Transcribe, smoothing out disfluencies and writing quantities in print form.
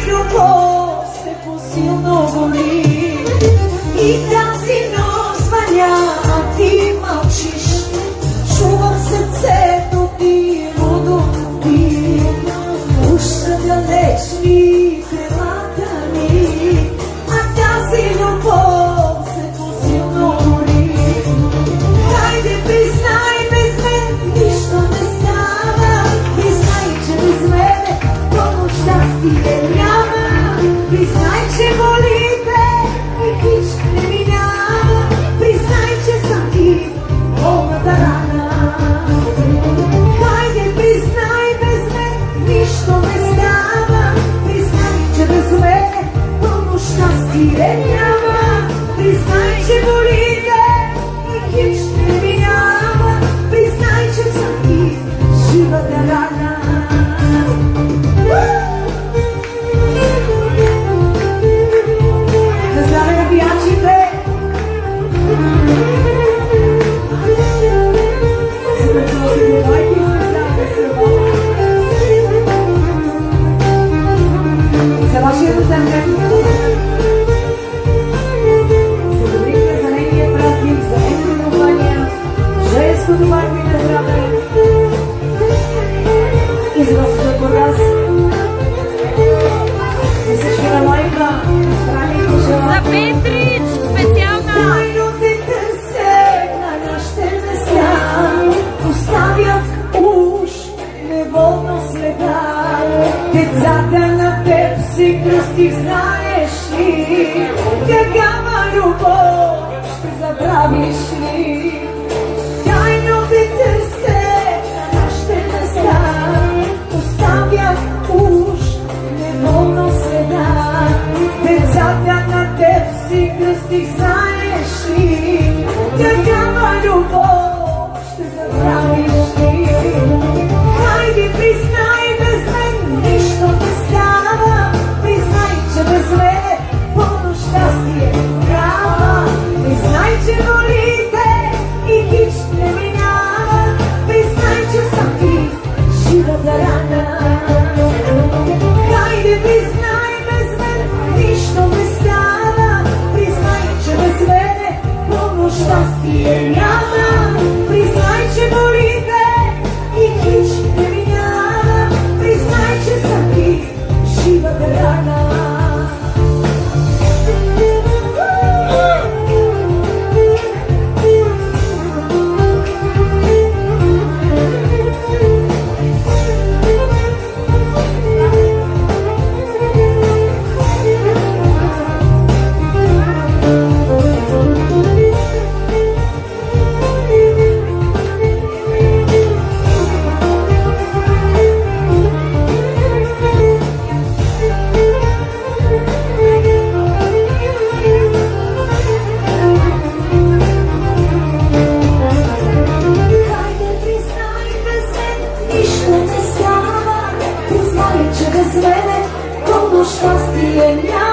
любов се посилно боли и тази нощ звъня, а ти мълчиш. Чувам сърцето ти водопи, уж са далечни крилата ми, а тази любов се посилно боли. Хайде признай, без мен нищо не става, признай, че без мене много щастие няма, признай, че болите и хич не минава, признай, че съм ти болната рана. Хайде признай, без мен нищо не става, признай, че без мене пълно щастие няма, признай, че болите и хич не минава, признай, че съм ти живата рана. Да здраве на пиячите! За вашия рожден се добрихте за нейния празник, за нейните желания, женското марко и на здраве и за Господ Бургас. За всички на Лайка, страни и пожела. За Петрич специална. Тайно те търсе на нашите места, оставят уж неволно следа. Децата на теб си кръстих, знаеш ли? Такава любов ще забравиш ли? Тайно те търсе на нашите места, оставят уж неволно следа. Децата на теб си кръстих, знаеш ли? Такава любов ще забравиш ли? Хайде признай, без мен нищо не става, признай, че без мене пълно щастие няма, признай, че болите и хич не минава, признай, че съм ти живата рана. Хайде признай, без мен нищо не става, признай, че без мене пълно щастие няма, признай, че болите и хич не минава, признай, че съм ти живата рана. Нищо не става, признай, че без мене пълно щастие няма.